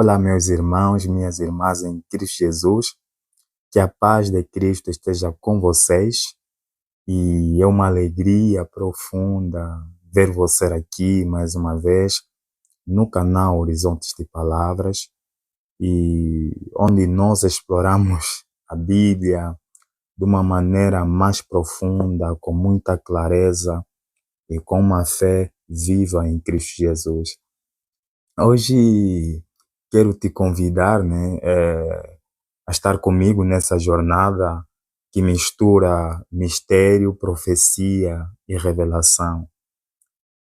Olá, meus irmãos, minhas irmãs em Cristo Jesus, que a paz de Cristo esteja com vocês e é uma alegria profunda ver você aqui mais uma vez no canal Horizontes de Palavras e onde nós exploramos a Bíblia de uma maneira mais profunda, com muita clareza e com uma fé viva em Cristo Jesus. Hoje quero te convidar, a estar comigo nessa jornada que mistura mistério, profecia e revelação.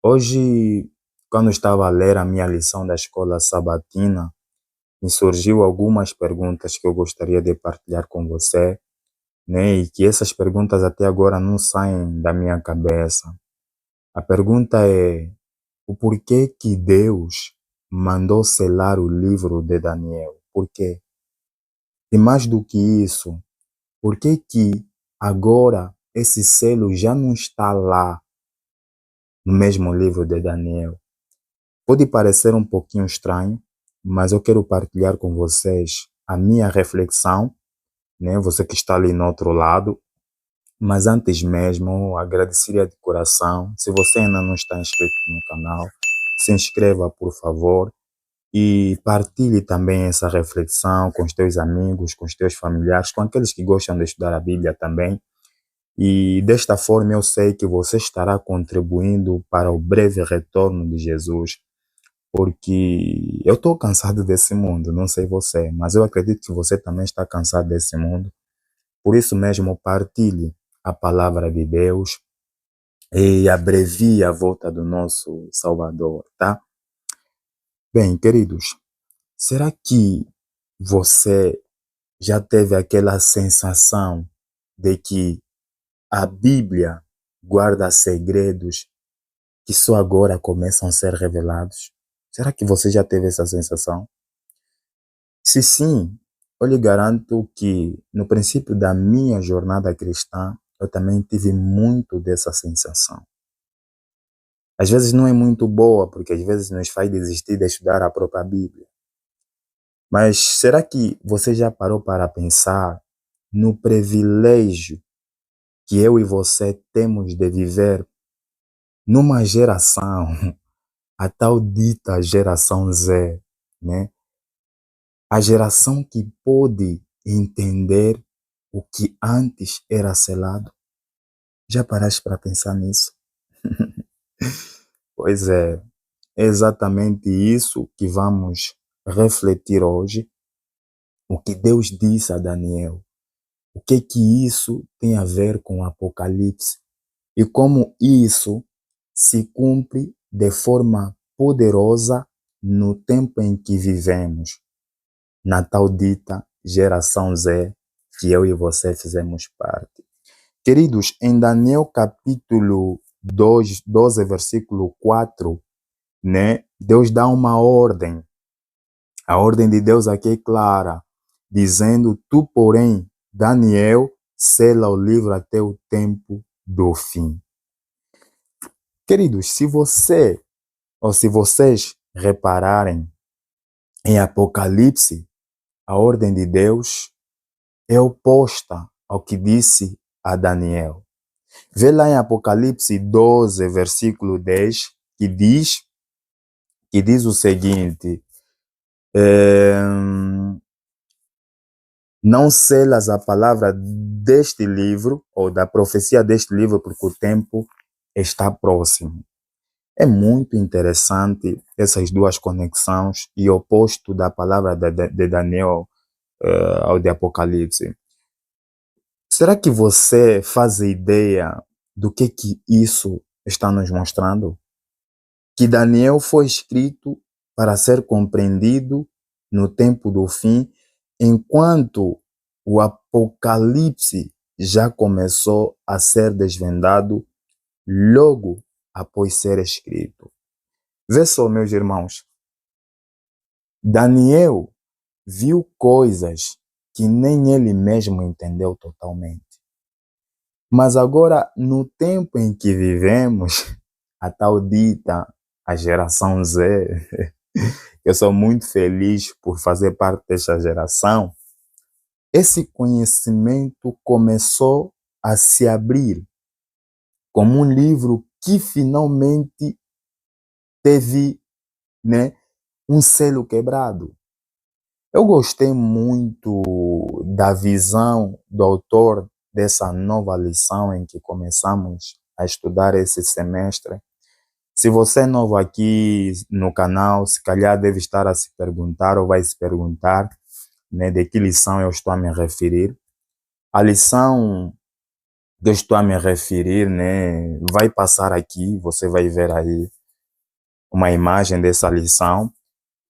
Hoje, quando estava a ler a minha lição da escola sabatina, me surgiu algumas perguntas que eu gostaria de partilhar com você, né? E que essas perguntas até agora não saem da minha cabeça. A pergunta é: o porquê que Deus mandou selar o livro de Daniel? Por quê? E mais do que isso, por que que agora esse selo já não está lá no mesmo livro de Daniel? Pode parecer um pouquinho estranho, mas eu quero partilhar com vocês a minha reflexão, né? Você que está ali no outro lado. Mas antes mesmo, agradeceria de coração. Se você ainda não está inscrito no canal, se inscreva, por favor. E partilhe também essa reflexão com os teus amigos, com os teus familiares, com aqueles que gostam de estudar a Bíblia também. E desta forma eu sei que você estará contribuindo para o breve retorno de Jesus, porque eu estou cansado desse mundo, não sei você, mas eu acredito que você também está cansado desse mundo. Por isso mesmo, partilhe a palavra de Deus e abrevie a volta do nosso Salvador, tá? Bem, queridos, será que você já teve aquela sensação de que a Bíblia guarda segredos que só agora começam a ser revelados? Será que você já teve essa sensação? Se sim, eu lhe garanto que no princípio da minha jornada cristã, eu também tive muito dessa sensação. Às vezes não é muito boa, porque às vezes nos faz desistir de estudar a própria Bíblia. Mas será que você já parou para pensar no privilégio que eu e você temos de viver numa geração, a tal dita geração Z, né? A geração que pôde entender o que antes era selado? Já paraste para pensar nisso? Pois é exatamente isso que vamos refletir hoje. O que Deus disse a Daniel. O que isso tem a ver com o Apocalipse? E como isso se cumpre de forma poderosa no tempo em que vivemos, na tal dita geração Z, que eu e você fizemos parte. Queridos, em Daniel capítulo 2, 12, versículo 4, né, Deus dá uma ordem. A ordem de Deus aqui é clara, dizendo: tu, porém, Daniel, sela o livro até o tempo do fim. Queridos, se você ou se vocês repararem em Apocalipse, a ordem de Deus é oposta ao que disse a Daniel. Vê lá em Apocalipse 12, versículo 10, que diz o seguinte: não selas a palavra deste livro, ou da profecia deste livro, porque o tempo está próximo. É muito interessante essas duas conexões e oposto da palavra de Daniel ao de Apocalipse. Será que você faz ideia do que isso está nos mostrando? Que Daniel foi escrito para ser compreendido no tempo do fim, enquanto o Apocalipse já começou a ser desvendado logo após ser escrito. Vê só, meus irmãos, Daniel viu coisas que nem ele mesmo entendeu totalmente. Mas agora, no tempo em que vivemos, a tal dita, a geração Z, Eu sou muito feliz por fazer parte desta geração. Esse conhecimento começou a se abrir como um livro que finalmente teve, né, um selo quebrado. Eu gostei muito da visão do autor dessa nova lição em que começamos a estudar esse semestre. Se você é novo aqui no canal, se calhar deve estar a se perguntar ou vai se perguntar, né, de que lição eu estou a me referir. A lição que eu estou a me referir, né, vai passar aqui, você vai ver aí uma imagem dessa lição.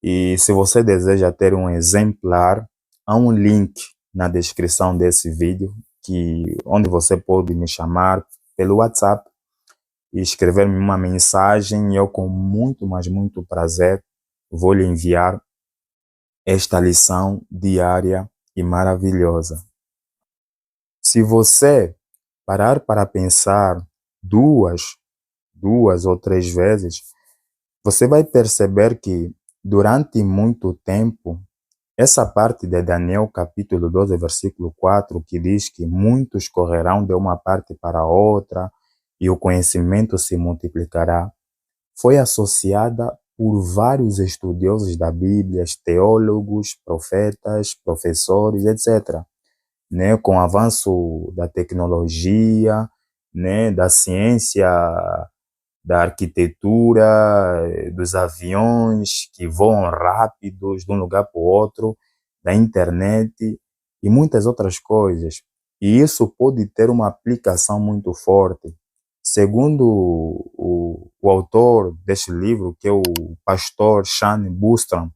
E se você deseja ter um exemplar, há um link na descrição desse vídeo onde você pode me chamar pelo WhatsApp e escrever-me uma mensagem e eu com muito, mas muito prazer vou lhe enviar esta lição diária e maravilhosa. Se você parar para pensar duas ou três vezes, você vai perceber que durante muito tempo, essa parte de Daniel capítulo 12, versículo 4, que diz que muitos correrão de uma parte para outra e o conhecimento se multiplicará, foi associada por vários estudiosos da Bíblia, teólogos, profetas, professores, etc., né, com o avanço da tecnologia, né, da ciência, da arquitetura, dos aviões que voam rápidos de um lugar para o outro, da internet e muitas outras coisas. E isso pode ter uma aplicação muito forte. Segundo o autor deste livro, que é o pastor Shane Bustrom,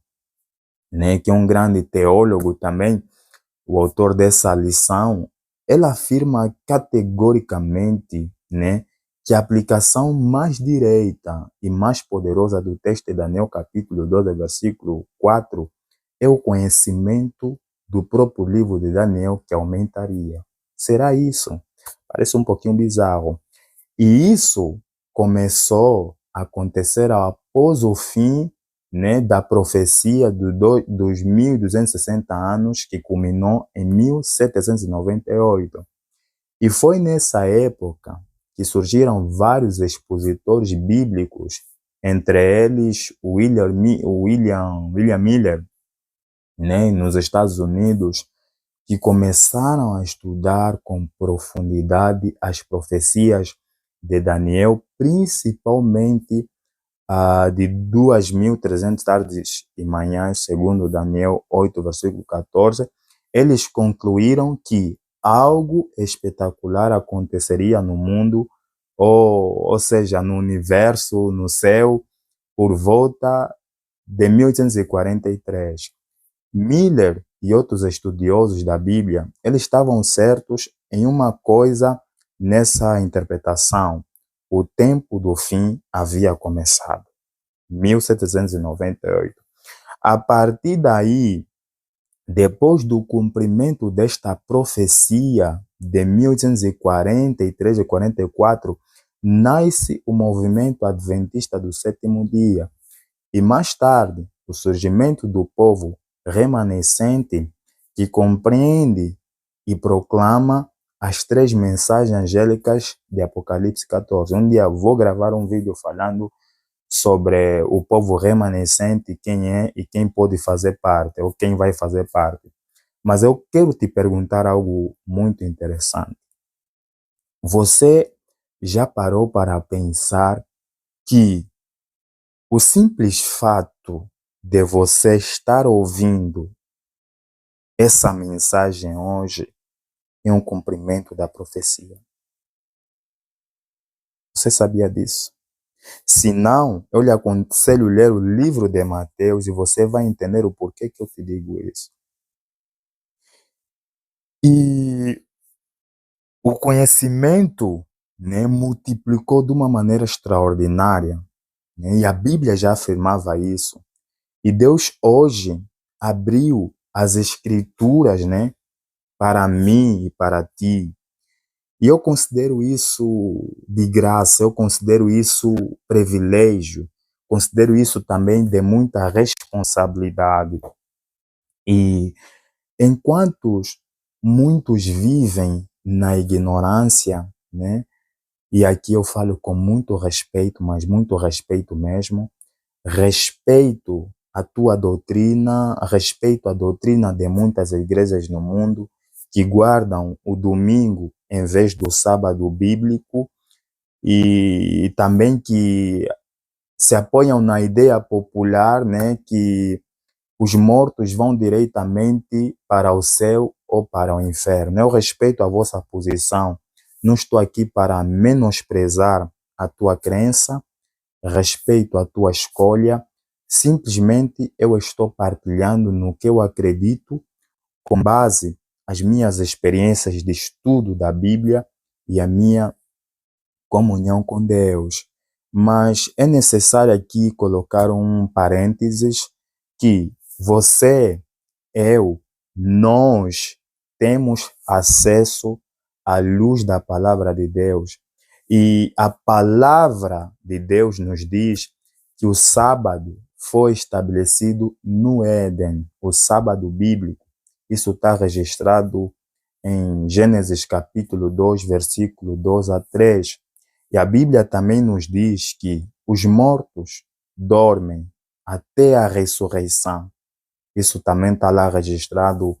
né, que é um grande teólogo também, o autor dessa lição, ele afirma categoricamente, né, que a aplicação mais direta e mais poderosa do texto de Daniel capítulo 12, versículo 4, é o conhecimento do próprio livro de Daniel que aumentaria. Será isso? Parece um pouquinho bizarro. E isso começou a acontecer após o fim, né, da profecia dos 1260 anos, que culminou em 1798. E foi nessa época que surgiram vários expositores bíblicos, entre eles William Miller, né, nos Estados Unidos, que começaram a estudar com profundidade as profecias de Daniel, principalmente a de 2.300 tardes e manhãs, segundo Daniel 8, versículo 14. Eles concluíram que algo espetacular aconteceria no mundo, ou seja, no universo, no céu, por volta de 1843. Miller e outros estudiosos da Bíblia, eles estavam certos em uma coisa nessa interpretação. O tempo do fim havia começado. 1798. A partir daí, depois do cumprimento desta profecia de 1843 e 44, nasce o movimento adventista do sétimo dia. E mais tarde, o surgimento do povo remanescente que compreende e proclama as três mensagens angélicas de Apocalipse 14. Um dia vou gravar um vídeo falando sobre o povo remanescente, quem é e quem pode fazer parte, ou quem vai fazer parte. Mas eu quero te perguntar algo muito interessante. Você já parou para pensar que o simples fato de você estar ouvindo essa mensagem hoje é um cumprimento da profecia? Você sabia disso? Se não, eu lhe aconselho ler o livro de Mateus e você vai entender o porquê que eu te digo isso. E o conhecimento, né, multiplicou de uma maneira extraordinária, né, e a Bíblia já afirmava isso. E Deus hoje abriu as escrituras, né, para mim e para ti. E eu considero isso de graça, eu considero isso privilégio, considero isso também de muita responsabilidade. E enquanto muitos vivem na ignorância, né? E aqui eu falo com muito respeito, mas muito respeito mesmo, respeito a tua doutrina, respeito a doutrina de muitas igrejas no mundo que guardam o domingo em vez do sábado bíblico e também que se apoiam na ideia popular, né, que os mortos vão diretamente para o céu ou para o inferno. Eu respeito a vossa posição, não estou aqui para menosprezar a tua crença, respeito a tua escolha, simplesmente eu estou partilhando no que eu acredito com base as minhas experiências de estudo da Bíblia e a minha comunhão com Deus. Mas é necessário aqui colocar um parênteses que você, eu, nós temos acesso à luz da palavra de Deus. E a palavra de Deus nos diz que o sábado foi estabelecido no Éden, o sábado bíblico. Isso está registrado em Gênesis capítulo 2, versículo 2 a 3. E a Bíblia também nos diz que os mortos dormem até a ressurreição. Isso também está lá registrado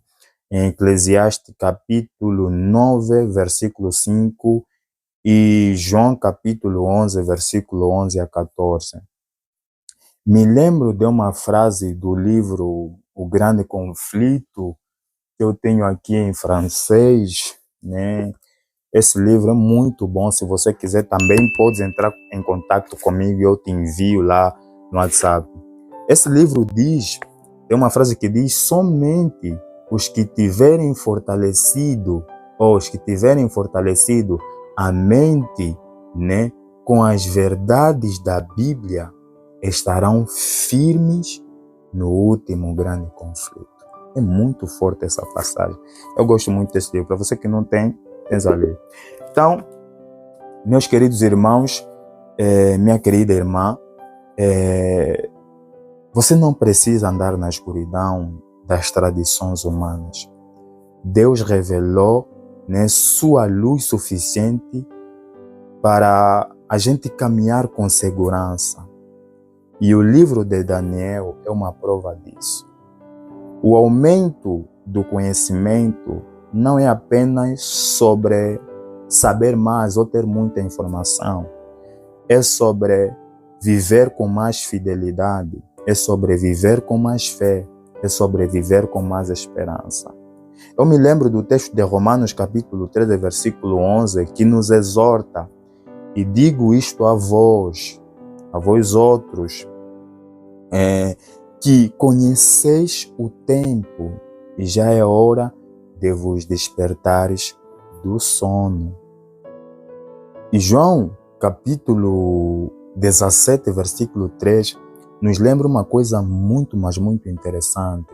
em Eclesiastes capítulo 9, versículo 5 e João capítulo 11, versículo 11 a 14. Me lembro de uma frase do livro O Grande Conflito, que eu tenho aqui em francês, né? Esse livro é muito bom. Se você quiser também pode entrar em contato comigo e eu te envio lá no WhatsApp. Esse livro diz, tem uma frase que diz: somente os que tiverem fortalecido, ou os que tiverem fortalecido a mente, né, com as verdades da Bíblia, estarão firmes no último grande conflito. É muito forte essa passagem. Eu gosto muito desse livro. Para você que não tem, tens a ler. Então, meus queridos irmãos, minha querida irmã, você não precisa andar na escuridão das tradições humanas. Deus revelou, né, sua luz suficiente para a gente caminhar com segurança. E o livro de Daniel é uma prova disso. O aumento do conhecimento não é apenas sobre saber mais ou ter muita informação. É sobre viver com mais fidelidade. É sobre viver com mais fé. É sobre viver com mais esperança. Eu me lembro do texto de Romanos capítulo 13, versículo 11, que nos exorta: e digo isto a vós outros, que conheceis o tempo e já é hora de vos despertares do sono. E João, capítulo 17, versículo 3, nos lembra uma coisa muito, mas muito interessante.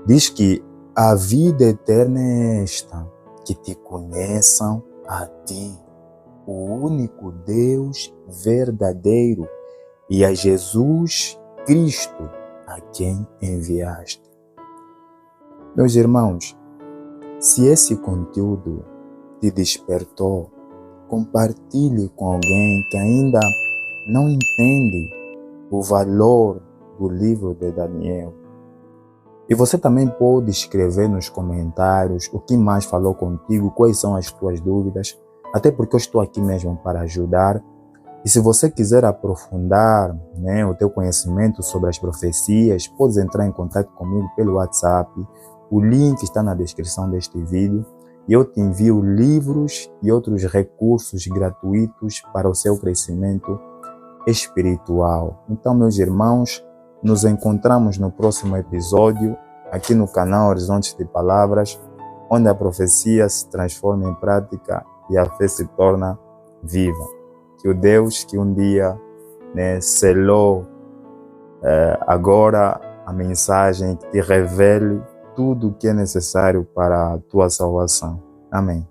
Diz que a vida eterna é esta, que te conheçam a ti, o único Deus verdadeiro, e a Jesus Cristo, a quem enviaste. Meus irmãos, se esse conteúdo te despertou, compartilhe com alguém que ainda não entende o valor do livro de Daniel. E você também pode escrever nos comentários o que mais falou contigo, quais são as tuas dúvidas, até porque eu estou aqui mesmo para ajudar. E se você quiser aprofundar, né, o teu conhecimento sobre as profecias, pode entrar em contato comigo pelo WhatsApp. O link está na descrição deste vídeo. E eu te envio livros e outros recursos gratuitos para o seu crescimento espiritual. Então, meus irmãos, nos encontramos no próximo episódio, aqui no canal Horizontes de Palavras, onde a profecia se transforma em prática e a fé se torna viva. Que o Deus que um dia, né, selou agora a mensagem, que te revele tudo o que é necessário para a tua salvação. Amém.